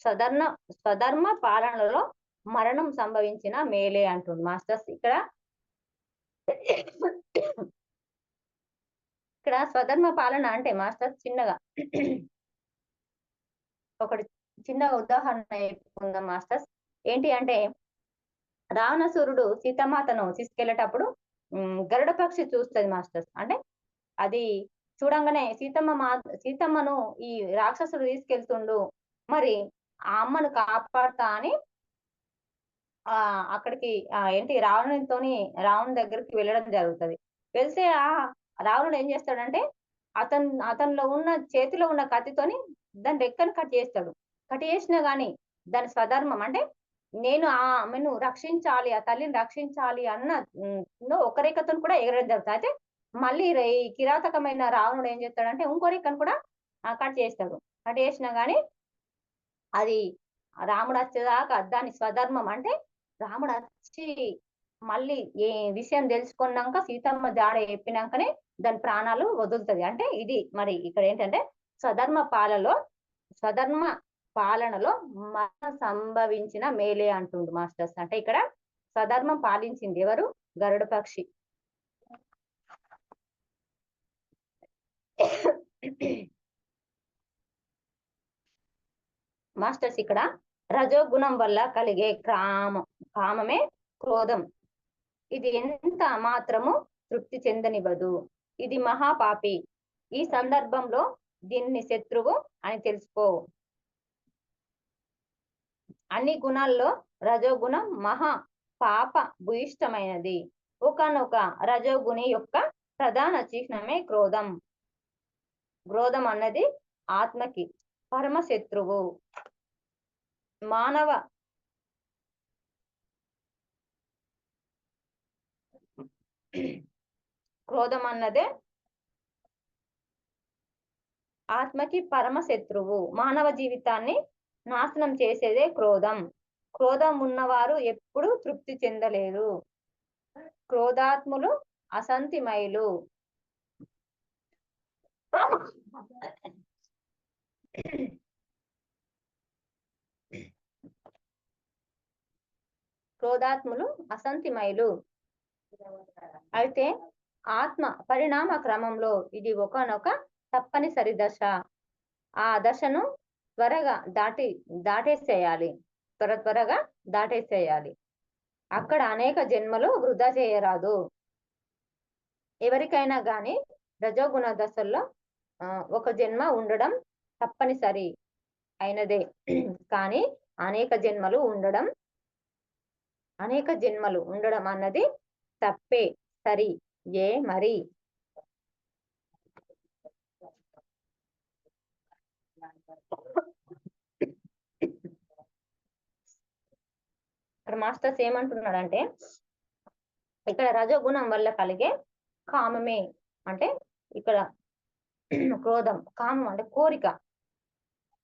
స్వధర్మ పాలనలో మరణం సంభవించిన మేలే అంటుండు మాస్టర్స్. ఇక్కడ స్వధర్మ పాలన అంటే మాస్టర్స్ చిన్నగా ఒకటి చిన్న ఉదాహరణ చెప్పుకుందాం మాస్టర్స్. ఏంటి అంటే రావణాసురుడు సీతామాతను తీసుకెళ్లేటప్పుడు గరుడ పక్షి చూస్తుంది మాస్టర్స్. అంటే అది చూడంగానే సీతమ్మను ఈ రాక్షసుడు తీసుకెళ్తుండు, మరి ఆ అమ్మను కాపాడుతా అని అక్కడికి ఏంటి రావణుని దగ్గరికి వెళ్ళడం జరుగుతుంది. వెళ్తే రావణుడు ఏం చేస్తాడంటే అతనిలో ఉన్న చేతిలో ఉన్న కత్తితోని దాని రెక్కను కట్ చేస్తాడు. కట్ చేసినా గాని దాని స్వధర్మం అంటే నేను ఆమెను రక్షించాలి, ఆ తల్లిని రక్షించాలి అన్న ఒక రేఖతో కూడా ఎగరడం జరుగుతుంది. అయితే మళ్ళీ ఈ కిరాతకమైన రావణుడు ఏం చేస్తాడంటే ఇంకో రేఖను కూడా కట్ చేస్తాడు. కట్ చేసినా గాని అది రాముడు వచ్చేదాకా దాని స్వధర్మం అంటే రాముడు వచ్చి మళ్ళీ ఏ విషయం తెలుసుకున్నాక సీతమ్మ జాడ చెప్పినాకనే దాని ప్రాణాలు వదులుతుంది. అంటే ఇది మరి ఇక్కడ ఏంటంటే స్వధర్మ పాలనలో మరణం సంభవించిన మేలే అంటుండు మాస్టర్స్. అంటే ఇక్కడ స్వధర్మం పాలించింది ఎవరు, గరుడ పక్షి. మాస్టర్స్ ఇక్కడ రజోగుణం వల్ల కలిగే కామమే క్రోధం. ఇది ఎంత మాత్రము తృప్తి చెందనివ్వదు, ఇది మహాపాపి. ఈ సందర్భంలో దీన్ని శత్రువు అని తెలుసుకో. అన్ని గుణాల్లో రజోగుణం మహా పాప భూయిష్టమైనది. ఒకనొక రజోగుణి యొక్క ప్రధాన చిహ్నమే క్రోధం. క్రోధం అన్నది ఆత్మకి పరమ శత్రువు. మానవ క్రోధం అన్నదే ఆత్మకి పరమ శత్రువు. మానవ జీవితాన్ని నాశనం చేసేదే క్రోధం. క్రోధం ఉన్నవారు ఎప్పుడు తృప్తి చెందలేరు. క్రోధాత్ములు అసంతిమయులు. క్రోధాత్ములు అసంతిమయులు. అయితే ఆత్మ పరిణామ క్రమంలో ఇది ఒకనొక తప్పనిసరి దశ. ఆ దశను త్వరగా దాటేసేయాలి. త్వరగా దాటేసేయాలి. అక్కడ అనేక జన్మలు వృధా చేయరాదు. ఎవరికైనా గాని రజోగుణ దశల్లో ఒక జన్మ ఉండడం తప్పనిసరి అయినదే. కానీ అనేక జన్మలు ఉండడం అన్నది తప్పే. సరి ఏ మరి ఇక్కడ మాస్టర్స్ ఏమంటున్నాడంటే, ఇక్కడ రజోగుణం వల్ల కలిగే కామమే అంటే ఇక్కడ క్రోధం. కామం అంటే కోరిక.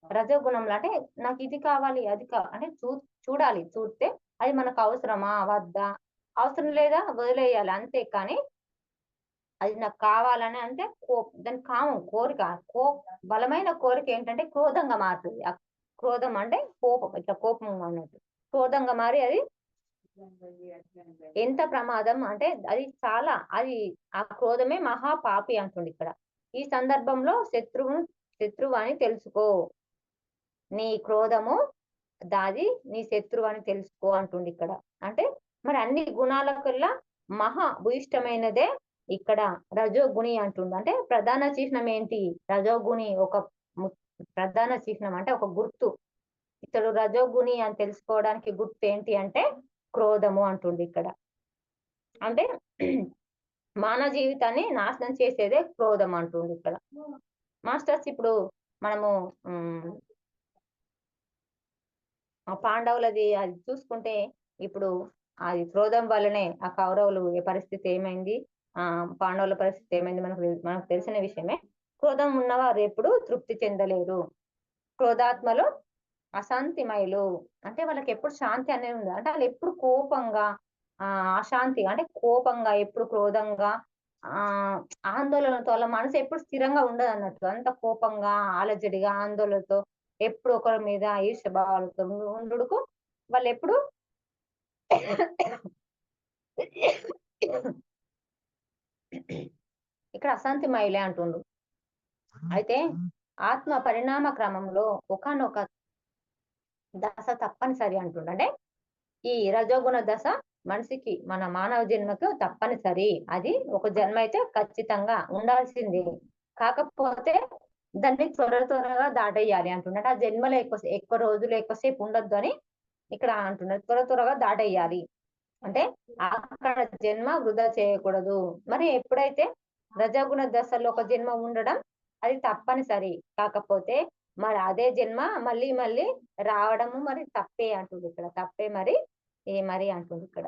రజోగుణంలో అంటే నాకు ఇది కావాలి అది అంటే చూడాలి. చూస్తే అది మనకు అవసరమా వద్దా, అవసరం లేదా వదిలేయాలి అంతే. కానీ అది నాకు కావాలని అంటే దాని కామం కోరిక. బలమైన కోరిక ఏంటంటే క్రోధంగా మారుతుంది. క్రోధం అంటే కోపం, ఇట్లా కోపం అన్నట్టు క్రోధంగా మారి అది ఎంత ప్రమాదం అంటే అది చాలా, అది ఆ క్రోధమే మహాపాపి అంటుంది ఇక్కడ. ఈ సందర్భంలో శత్రువు అని తెలుసుకో. నీ క్రోధము దాది నీ శత్రువు అని తెలుసుకో అంటుంది ఇక్కడ. అంటే మరి అన్ని గుణాలకల్లా మహా భూయిష్టమైనదే ఇక్కడ రజోగుణి అంటుంది. అంటే ప్రధాన చిహ్నం ఏంటి? రజోగుణి ఒక ప్రధాన చిహ్నం అంటే ఒక గుర్తు. ఇతడు రజోగుణి అని తెలుసుకోవడానికి గుర్తు ఏంటి అంటే క్రోధము అంటుంది ఇక్కడ. అంటే మానవ జీవితాన్ని నాశనం చేసేదే క్రోధం అంటుంది ఇక్కడ. మాస్టర్స్ ఇప్పుడు మనము పాండవులది అది చూసుకుంటే ఇప్పుడు అది క్రోధం వల్లనే ఆ కౌరవులు పరిస్థితి ఏమైంది, పాండవుల పరిస్థితి ఏమైంది మనకు తెలిసిన విషయమే. క్రోధం ఉన్నవారు ఎప్పుడు తృప్తి చెందలేరు. క్రోధాత్మలు అశాంతిమయులు. అంటే వాళ్ళకి ఎప్పుడు శాంతి అనేది ఉంది. అంటే వాళ్ళు ఎప్పుడు కోపంగా అశాంతి అంటే కోపంగా, ఎప్పుడు క్రోధంగా, ఆందోళనతో వాళ్ళ మనసు ఎప్పుడు స్థిరంగా ఉండదు అన్నట్టు. అంత కోపంగా, అలజడిగా, ఆందోళనతో, ఎప్పుడు ఒకరి మీద ఈర్ష్య భావాలతో ఉండుకు వాళ్ళు ఎప్పుడు ఇక్కడ అశాంతిమయులే అంటుండు. అయితే ఆత్మ పరిణామ క్రమంలో ఒకనొక దశ తప్పనిసరి అంటుండ. అంటే ఈ రజోగుణ దశ మనిషికి, మన మానవ జన్మకు తప్పనిసరి. అది ఒక జన్మ అయితే ఖచ్చితంగా ఉండాల్సింది. కాకపోతే దాన్ని త్వరగా దాటేయాలి అంటున్నట్టు. ఆ జన్మలో ఎక్కువ రోజులు ఎక్కువసేపు ఉండొద్దు అని ఇక్కడ అంటున్నారు. త్వరగా దాటేయాలి అంటే అక్కడ జన్మ వృధా చేయకూడదు. మరి ఎప్పుడైతే రజోగుణ దశలో ఒక జన్మ ఉండడం అది తప్పనిసరి. కాకపోతే మరి అదే జన్మ మళ్ళీ మళ్ళీ రావడము మరి తప్పే అంటుంది ఇక్కడ. తప్పే మరి మరి అంటుంది ఇక్కడ.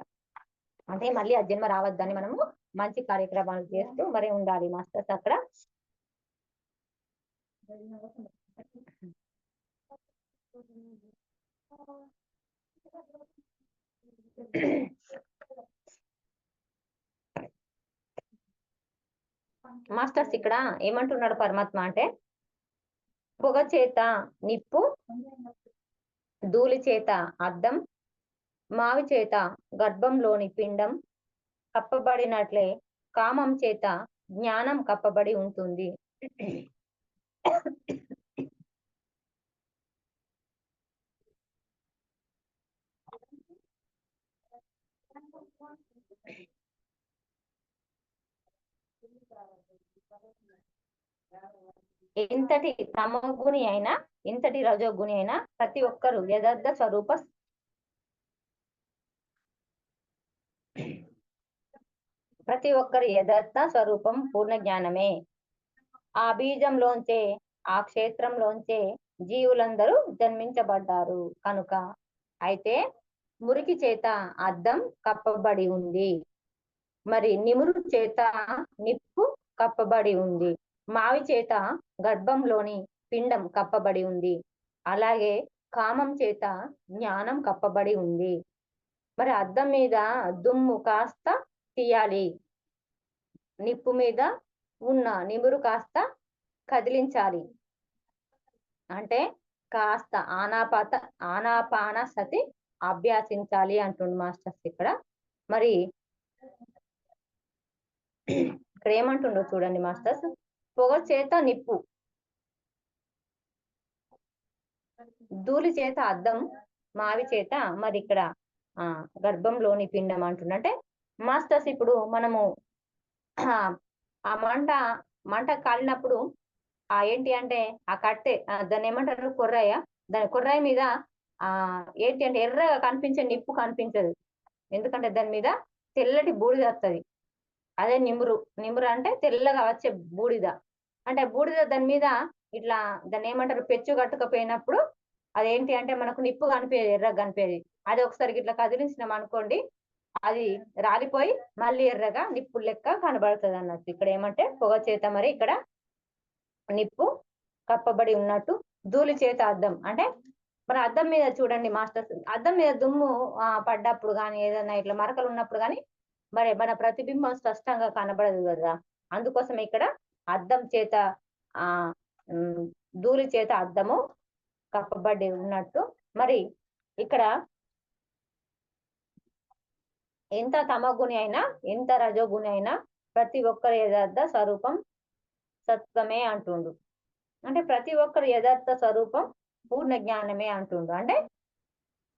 అంటే మళ్ళీ ఆ జన్మ రావద్దని మనము మంచి కార్యక్రమాలు చేస్తూ మరి ఉండాలి మాస్టర్స్ అక్కడ. మాస్టర్స్ ఇక్కడ ఏమంటున్నాడు పరమాత్మ అంటే, పొగ చేత నిప్పు, ధూళి చేత అద్దం, మావి చేత గర్భంలోని పిండం కప్పబడినట్లే కామం చేత జ్ఞానం కప్పబడి ఉంటుంది. ఇంతటి తమోగుణి అయినా, ఇంతటి రజోగుణి అయినా ప్రతి ఒక్కరు యథార్థ స్వరూప ప్రతి ఒక్కరి యథార్థ స్వరూపం పూర్ణ జ్ఞానమే. ఆ బీజంలోంచే, ఆ క్షేత్రంలోంచే జీవులందరూ జన్మించబడ్డారు కనుక. అయితే మురికి చేత అద్దం కప్పబడి ఉంది, మరి నిమురు చేత నిప్పు కప్పబడి ఉంది, మావి చేత గర్భంలోని పిండం కప్పబడి ఉంది, అలాగే కామం చేత జ్ఞానం కప్పబడి ఉంది. మరి అద్దం మీద దుమ్ము కాస్త తీయాలి, నిప్పు మీద ఉన్న నిమురు కాస్త కదిలించాలి. అంటే కాస్త ఆనాపాన సతి అభ్యాసించాలి అంటుండు మాస్టర్స్ ఇక్కడ. మరి ఇక్కడ ఏమంటుండో చూడండి మాస్టర్స్. పొగ చేత నిప్పు, ధూళి చేత అద్దం, మావి చేత మరి ఇక్కడ గర్భంలోని పిండం అంటుండంటే మాస్టర్స్ ఇప్పుడు మనము ఆ మంట కాలినప్పుడు ఏంటి అంటే ఆ కట్టె దాన్ని ఏమంటారు, కొర్రాయ, దాని కొర్రాయి మీద ఏంటి అంటే ఎర్రగా కనిపించే నిప్పు కనిపించదు, ఎందుకంటే దాని మీద తెల్లటి బూడిద వస్తుంది. అదే నిమురు అంటే తెల్లగా వచ్చే బూడిద. అంటే బూడిద దాని మీద ఇట్లా దాన్ని ఏమంటారు పెచ్చు కట్టుకపోయినప్పుడు అదేంటి అంటే మనకు నిప్పు కనిపించేది, ఎర్రగా కనిపేది. అది ఒకసారి ఇట్లా కదిలించినాం అనుకోండి, అది రాలిపోయి మళ్ళీ ఎర్రగా నిప్పు లెక్క కనబడుతుంది అన్నట్టు. ఇక్కడ ఏమంటే పొగ చేత మరి ఇక్కడ నిప్పు కప్పబడి ఉన్నట్టు. ధూళి చేత అద్దం అంటే మన అద్దం మీద చూడండి మాస్టర్స్, అద్దం మీద దుమ్ము పడ్డప్పుడు కానీ ఏదైనా ఇట్లా మరకలు ఉన్నప్పుడు కానీ మరి మన ప్రతిబింబం స్పష్టంగా కనబడదు కదా. అందుకోసం ఇక్కడ అద్దం చేత ధూళి చేత అద్దము కప్పబడి ఉన్నట్టు. మరి ఇక్కడ ఎంత తమగుని అయినా ఎంత రజోగుని అయినా ప్రతి ఒక్కరి యథార్థ స్వరూపం సత్వమే అంటుండు. అంటే ప్రతి ఒక్కరి యథార్థ స్వరూపం పూర్ణ జ్ఞానమే అంటుండు. అంటే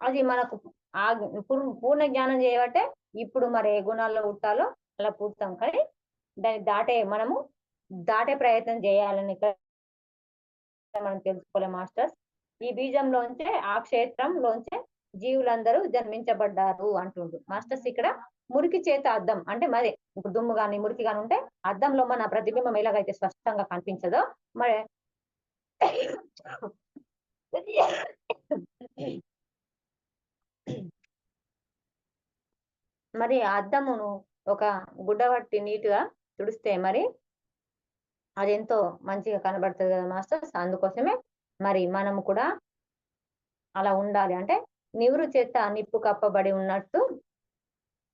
అది మనకు పూర్ణ జ్ఞానం చేయబట్టే ఇప్పుడు మరి ఏ గుణాల్లో పుట్టాలో అలా పుడతాం, కానీ దాన్ని మనము దాటే ప్రయత్నం చేయాలని మనం తెలుసుకోలే మాస్టర్స్. ఈ బీజంలోంచే ఆ క్షేత్రంలోంచే జీవులందరూ జన్మించబడ్డారు అంటుండు మాస్టర్స్. ఇక్కడ మురికి చేత అద్దం అంటే మరి ఇప్పుడు దుమ్ము కానీ మురికి కానీ ఉంటే అద్దంలో మన ప్రతిబింబం ఎలాగైతే స్పష్టంగా కనిపించదో మరి మరి అద్దమును ఒక గుడ్డ పట్టి నీట్గా తుడిస్తే మరి అది ఎంతో మంచిగా కనబడుతుంది కదా మాస్టర్స్. అందుకోసమే మరి మనము కూడా అలా ఉండాలి. అంటే నివురు చేత నిప్పు కప్పబడి ఉన్నట్టు,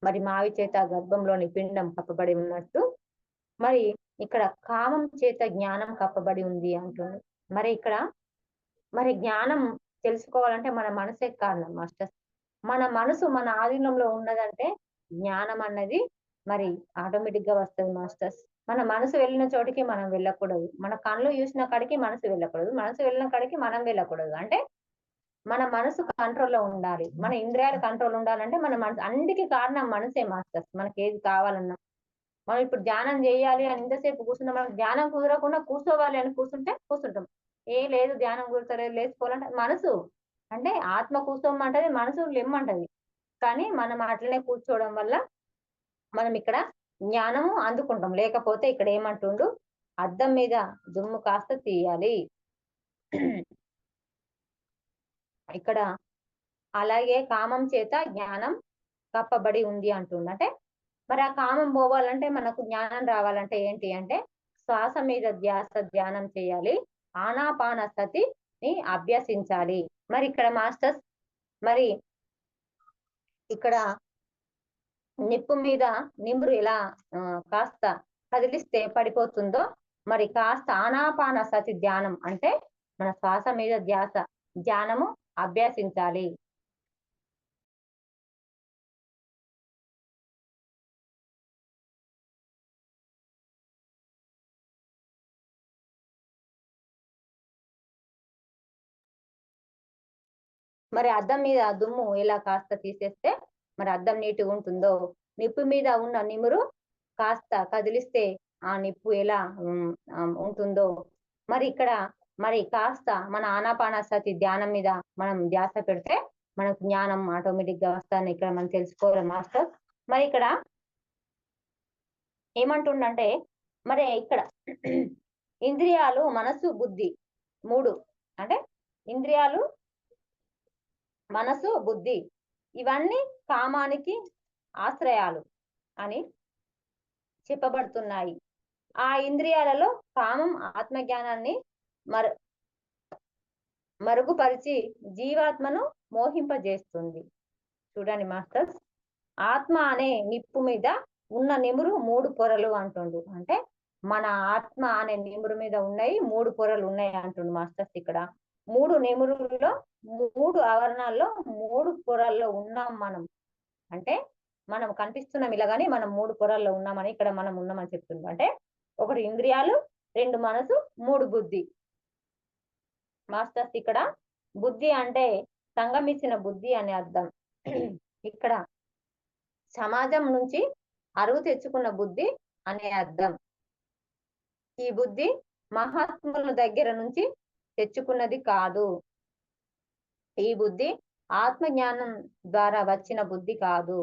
మరి మావి చేత గర్భంలోని పిండం కప్పబడి ఉన్నట్టు, మరి ఇక్కడ కామం చేత జ్ఞానం కప్పబడి ఉంది అంటుంది. మరి ఇక్కడ మరి జ్ఞానం తెలుసుకోవాలంటే మన మనసే కారణం మాస్టర్స్. మన మనసు మన ఆధీనంలో ఉన్నదంటే జ్ఞానం అన్నది మరి ఆటోమేటిక్ గా వస్తుంది మాస్టర్స్. మన మనసు వెళ్ళిన చోటికి మనం వెళ్ళకూడదు, మన కళ్ళు చూసిన కాడికి మనసు వెళ్ళకూడదు, మనసు వెళ్ళిన కాడికి మనం వెళ్ళకూడదు. అంటే మన మనసు కంట్రోల్లో ఉండాలి, మన ఇంద్రియాలు కంట్రోల్ ఉండాలంటే మన మనసు, అన్నిటికీ కారణం మనసే మాస్టర్స్. మనకి ఏది కావాలన్నా మనం ఇప్పుడు ధ్యానం చేయాలి అని ఇంతసేపు కూర్చున్నా, మనకు ధ్యానం కుదరకుండా కూర్చోవాలి అని కూర్చుంటాం. లేదు ధ్యానం కుదరలేదు లేచిపోవాలంటే మనసు, అంటే ఆత్మ కూర్చోమంటది, మనసు లెమ్మంటది. కానీ మనం అట్లనే కూర్చోవడం వల్ల మనం ఇక్కడ జ్ఞానము అందుకుంటాం. లేకపోతే ఇక్కడ ఏమంటుండు, అద్దం మీద దుమ్ము కాస్త తీయాలి ఇక్కడ. అలాగే కామం చేత జ్ఞానం కప్పబడి ఉంది అంటుండు. అంటే మరి ఆ కామం పోవాలంటే మనకు జ్ఞానం రావాలంటే ఏంటి అంటే శ్వాస మీద ధ్యానం చేయాలి, ఆనాపాన సతిని అభ్యసించాలి. మరి ఇక్కడ మాస్టర్స్ మరి ఇక్కడ నిప్పు మీద నిమురు ఎలా కాస్త కదిలిస్తే పడిపోతుందో మరి కాస్త ఆనాపాన సతి ధ్యానం అంటే మన శ్వాస మీద ధ్యానము అభ్యసించాలి. మరి అద్దం మీద దుమ్ము ఎలా కాస్త తీసేస్తే మరి అద్దం నీటిగా ఉంటుందో, నిప్పు మీద ఉన్న నిమురు కాస్త కదిలిస్తే ఆ నిప్పు ఎలా ఉంటుందో మరి ఇక్కడ మరి కాస్త మన ఆనాపానసతి ధ్యానం మీద మనం ధ్యాస పెడితే మనకు జ్ఞానం ఆటోమేటిక్ గా వస్తాను ఇక్కడ మనం తెలుసుకోవాలి మాస్టర్. మరి ఇక్కడ ఏమంటుండంటే మరి ఇక్కడ ఇంద్రియాలు మనసు బుద్ధి మూడు అంటే ఇంద్రియాలు, మనసు, బుద్ధి ఇవన్నీ కామానికి ఆశ్రయాలు అని చెప్పబడుతున్నాయి. ఆ ఇంద్రియాలలో కామం ఆత్మజ్ఞానాన్ని మరు మరుగుపరిచి జీవాత్మను మోహింపజేస్తుంది. చూడండి మాస్టర్స్, ఆత్మ అనే నిప్పు మీద ఉన్న నిమురు 3 పొరలు అంటుండు. అంటే మన ఆత్మ అనే నిమురు మీద ఉన్నాయి 3 పొరలు ఉన్నాయి అంటుండు మాస్టర్స్. ఇక్కడ 3 నిమురుల్లో 3 ఆవరణాల్లో 3 పొరల్లో ఉన్నాం మనం. అంటే మనం కనిపిస్తున్నాం ఇలాగాని మనం 3 పొరల్లో ఉన్నామని ఇక్కడ మనం ఉన్నామని చెప్తున్నాం. అంటే 1 ఇంద్రియాలు, 2 మనసు, 3 బుద్ధి. మాస్టర్స్ ఇక్కడ బుద్ధి అంటే సంగమించిన బుద్ధి అని అర్థం. ఇక్కడ సమాజం నుంచి అరువు తెచ్చుకున్న బుద్ధి అనే అర్థం. ఈ బుద్ధి మహాత్ముల దగ్గర నుంచి తెచ్చుకున్నది కాదు. ఈ బుద్ధి ఆత్మజ్ఞానం ద్వారా వచ్చిన బుద్ధి కాదు.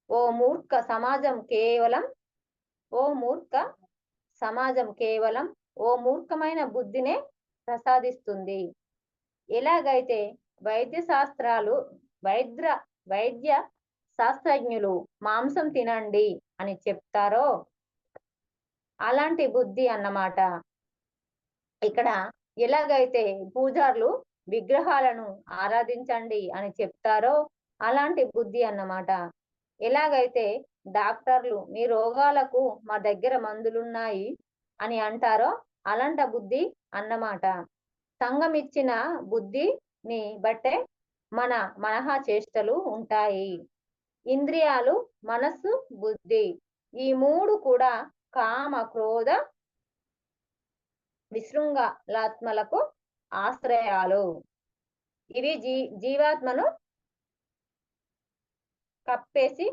ఓ మూర్ఖ సమాజం కేవలం ఓ మూర్ఖమైన బుద్ధినే ప్రసాదిస్తుంది. ఎలాగైతే వైద్య శాస్త్రజ్ఞులు మాంసం తినండి అని చెప్తారో అలాంటి బుద్ధి అన్నమాట. ఇక్కడ ఎలాగైతే పూజారులు విగ్రహాలను ఆరాధించండి అని చెప్తారో అలాంటి బుద్ధి అన్నమాట. ఎలాగైతే డాక్టర్లు మీ రోగాలకు మా దగ్గర మందులున్నాయి అని అంటారో అలాంటి బుద్ధి అన్నమాట. సంఘం ఇచ్చిన బుద్ధిని బట్టే మన మనహా చేష్టలు ఉంటాయి. ఇంద్రియాలు, మనస్సు, బుద్ధి ఈ 3 కూడా కామ, క్రోధ, విశృంఖలాత్మలకు ఆశ్రయాలు. ఇవి జీవాత్మను కప్పేసి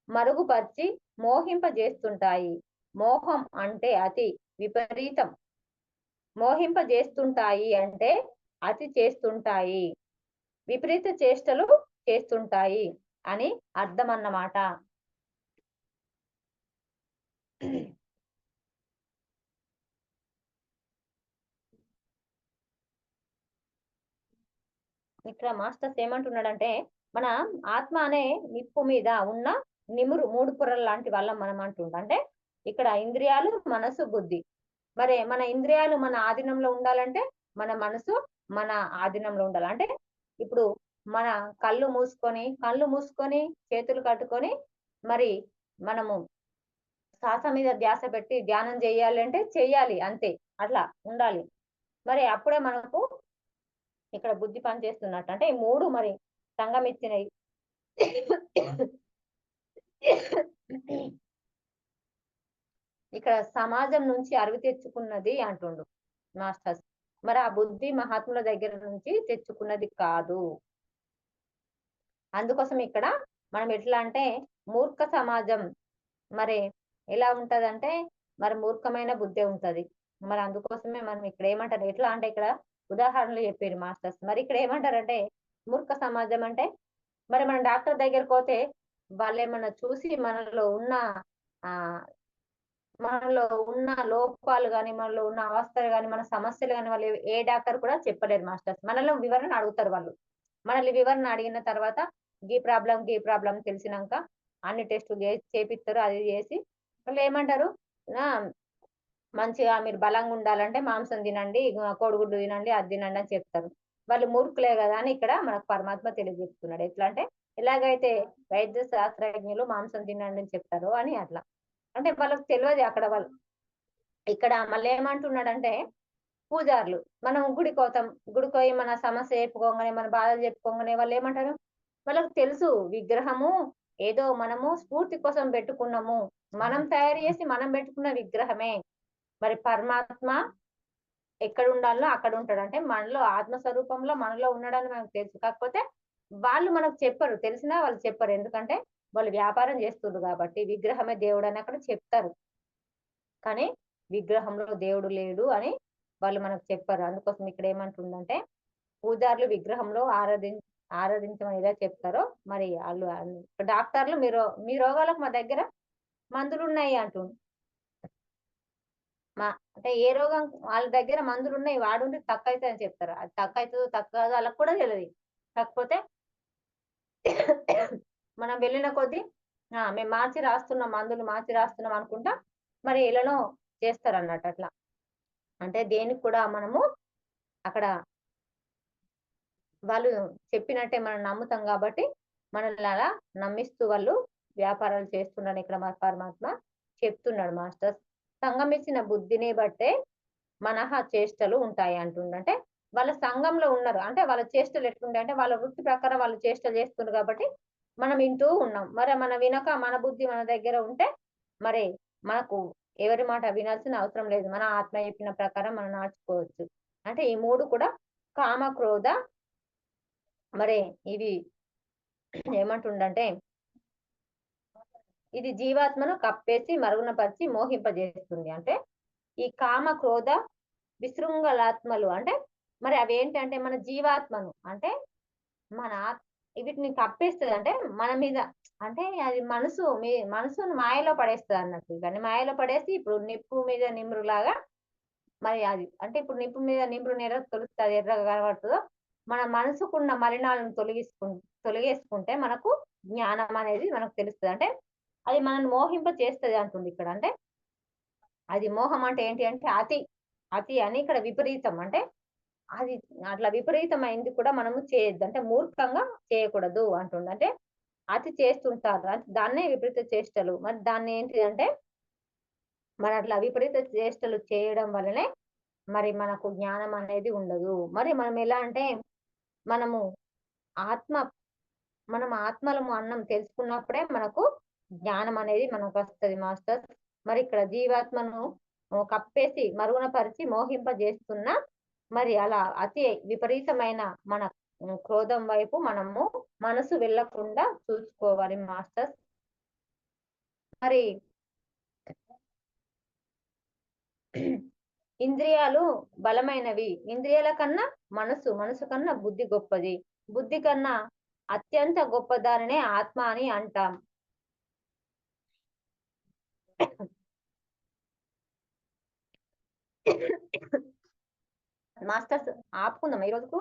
మరుగుపరిచి మోహింపజేస్తుంటాయి. మోహం అంటే అతి, విపరీతం. మోహింపజేస్తుంటాయి అంటే అతి చేస్తుంటాయి, విపరీత చేష్టలు చేస్తుంటాయి అని అర్థం అన్నమాట. ఇక్కడ మాస్టర్స్ ఏమంటున్నాడంటే మన ఆత్మ అనే నిప్పు మీద ఉన్న నిమురు 3 పొరల లాంటి వాళ్ళం మనం అంటుంటాం. అంటే ఇక్కడ ఇంద్రియాలు, మనసు, బుద్ధి. మరి మన ఇంద్రియాలు మన ఆధీనంలో ఉండాలంటే మన మనసు మన ఆధీనంలో ఉండాలి. అంటే ఇప్పుడు మన కళ్ళు మూసుకొని చేతులు కట్టుకొని మరి మనము శ్వాస మీద ధ్యాస పెట్టి ధ్యానం చేయాలి అంటే చెయ్యాలి, అంతే, అట్లా ఉండాలి. మరి అప్పుడే మనకు ఇక్కడ బుద్ధి పనిచేస్తున్నట్టు. అంటే ఈ 3 మరి సంగమిచ్చినవి. ఇక్కడ సమాజం నుంచి అరువు తెచ్చుకున్నది అంటుండు మాస్టర్స్. మరి ఆ బుద్ధి మహాత్ముల దగ్గర నుంచి తెచ్చుకున్నది కాదు. అందుకోసం ఇక్కడ మనం ఎట్లా అంటే మూర్ఖ సమాజం మరి ఎలా ఉంటదంటే మరి మూర్ఖమైన బుద్ధి ఉంటది. మరి అందుకోసమే మనం ఇక్కడ ఏమంటారు, ఎట్లా అంటే ఇక్కడ ఉదాహరణలు చెప్పారు మాస్టర్స్. మరి ఇక్కడ ఏమంటారంటే మూర్ఖ సమాజం అంటే మరి మన డాక్టర్ దగ్గరకు పోతే వాళ్ళు ఏమన్నా చూసి ఆ మనలో ఉన్న లోపాలు కానీ మనలో ఉన్న అవస్థలు కానీ మన సమస్యలు కానీ వాళ్ళు ఏ డాక్టర్ కూడా చెప్పలేరు మాస్టర్స్. మనలో వివరణ అడుగుతారు వాళ్ళు. మనల్ని వివరణ అడిగిన తర్వాత గీ ప్రాబ్లం తెలిసినాక అన్ని టెస్టులు చేపిస్తారు. అది చేసి వాళ్ళు ఏమంటారు, మంచిగా మీరు బలంగా ఉండాలంటే మాంసం తినండి, కోడిగుడ్డు తినండి, అది తినండి అని చెప్తారు. వాళ్ళు మూర్ఖులే కదా అని ఇక్కడ మనకు పరమాత్మ తెలియజేస్తున్నాడు. ఎట్లా అంటే ఎలాగైతే వైద్య శాస్త్రజ్ఞులు మాంసం తినండి అని చెప్తారో అని అట్లా. అంటే వాళ్ళకి తెలియదు అక్కడ వాళ్ళు. ఇక్కడ మళ్ళీ ఏమంటున్నాడంటే పూజారులు మనం గుడికి పోతాం, గుడికి పోయి మన సమస్య చెప్పుకోగానే మన బాధలు చెప్పుకోగానే వాళ్ళు ఏమంటారు, వాళ్ళకి తెలుసు విగ్రహము ఏదో మనము స్ఫూర్తి కోసం పెట్టుకున్నాము, మనం తయారు చేసి మనం పెట్టుకున్న విగ్రహమే. మరి పరమాత్మ ఎక్కడ ఉండాలో అక్కడ ఉంటాడు. అంటే మనలో ఆత్మస్వరూపంలో మనలో ఉన్నాడని మనకు తెలుసు. కాకపోతే వాళ్ళు మనకు చెప్పరు, తెలిసినా వాళ్ళు చెప్పరు. ఎందుకంటే వాళ్ళు వ్యాపారం చేస్తున్నారు కాబట్టి విగ్రహమే దేవుడు అని అక్కడ చెప్తారు. కానీ విగ్రహంలో దేవుడు లేడు అని వాళ్ళు మనకు చెప్పారు. అందుకోసం ఇక్కడ ఏమంటుందంటే పూజారులు విగ్రహంలో ఆరాధించమని ఇలా చెప్తారో మరి వాళ్ళు డాక్టర్లు మీ రోగాలకు మా దగ్గర మందులు ఉన్నాయి అంటుండ్రు. మా అంటే ఏ రోగం వాళ్ళ దగ్గర మందులున్నాయి వాడుంటే తక్కువైతదని చెప్తారు. అది తక్కువైతదో తక్కువ ఆళ్ళకి కూడా తెలది. కాకపోతే మనం వెళ్ళిన కొద్దీ మేము మార్చి రాస్తున్నాం, మందులు మార్చి రాస్తున్నాం అనుకుంటా మరి ఎలానో చేస్తారన్నట్టు అట్లా. అంటే దేనికి కూడా మనము అక్కడ వాళ్ళు చెప్పినట్టే మనం నమ్ముతాం గాబట్టి, మనల్ని అలా నమ్మిస్తూ వాళ్ళు వ్యాపారాలు చేస్తున్నారని ఇక్కడ మన పరమాత్మ చెప్తున్నాడు మాస్టర్స్. సంగమిచ్చిన బుద్ధిని బట్టే మనహ చేష్టలు ఉంటాయి అంటుండు. అంటే వాళ్ళ సంఘంలో ఉన్నారు. అంటే వాళ్ళ చేష్టలు ఎట్లుంటాయంటే వాళ్ళ వృత్తి ప్రకారం వాళ్ళు చేష్టలు చేస్తున్నారు కాబట్టి మనం వింటూ ఉన్నాం. మరి మన వినక మన బుద్ధి మన దగ్గర ఉంటే మరి మనకు ఎవరి మాట వినాల్సిన అవసరం లేదు. మన ఆత్మ చెప్పిన ప్రకారం మనం నడుచుకోవచ్చు. అంటే ఈ 3 కూడా కామ, క్రోధ మరి ఇవి ఏమంటుండంటే ఇది జీవాత్మను కప్పేసి, మరుగునపరిచి, మోహింపజేస్తుంది. అంటే ఈ కామ, క్రోధ, విశృంఖలాత్మలు అంటే మరి అవేంటంటే మన జీవాత్మను అంటే మన వీటిని కప్పేస్తది. అంటే మన మీద అంటే అది మనసును మాయలో పడేస్తదన్నట్టు. దాన్ని మాయలో పడేసి ఇప్పుడు నిప్పు మీద నిమ్రులాగా మరి అది అంటే ఇప్పుడు నిప్పు మీద నిమ్రుని ఎలా తొలుస్తే అది ఎర్రగా కనబడుతదో, మన మనసుకున్న మలినాలను తొలగేసుకుంటే మనకు జ్ఞానం అనేది మనకు తెలుస్తది. అంటే అది మనల్ని మోహింప చేస్తది అంటుంది ఇక్కడ. అంటే అది మోహం అంటే ఏంటి అంటే అతి. అతి అని ఇక్కడ విపరీతం. అంటే అది అట్లా విపరీతమైంది కూడా మనము చేయొద్దు. అంటే మూర్ఖంగా చేయకూడదు అంటుండు. అంటే అతి చేస్తుంటారు. దాన్నే విపరీత చేష్టలు. మరి దాన్నేంటిదంటే మరి అట్లా విపరీత చేష్టలు చేయడం వల్లనే మరి మనకు జ్ఞానం అనేది ఉండదు. మరి మనం ఎలా అంటే మనము ఆత్మ మనం ఆత్మలము అన్నం తెలుసుకున్నప్పుడే మనకు జ్ఞానం అనేది మనకొస్తది మాస్టర్స్. మరి ఇక్కడ జీవాత్మను కప్పేసి, మరుగున పరిచి, మోహింపజేస్తున్న మరి అలా అతి విపరీతమైన మన క్రోధం వైపు మనము మనసు వెళ్ళకుండా చూసుకోవాలి మాస్టర్స్. మరి ఇంద్రియాలు బలమైనవి. ఇంద్రియాల కన్నా మనసు కన్నా బుద్ధి గొప్పది. బుద్ధి కన్నా అత్యంత గొప్ప దానినే ఆత్మ అని అంటాం. మాస్టర్స్ ఆపుకుందామా ఈ రోజుకు?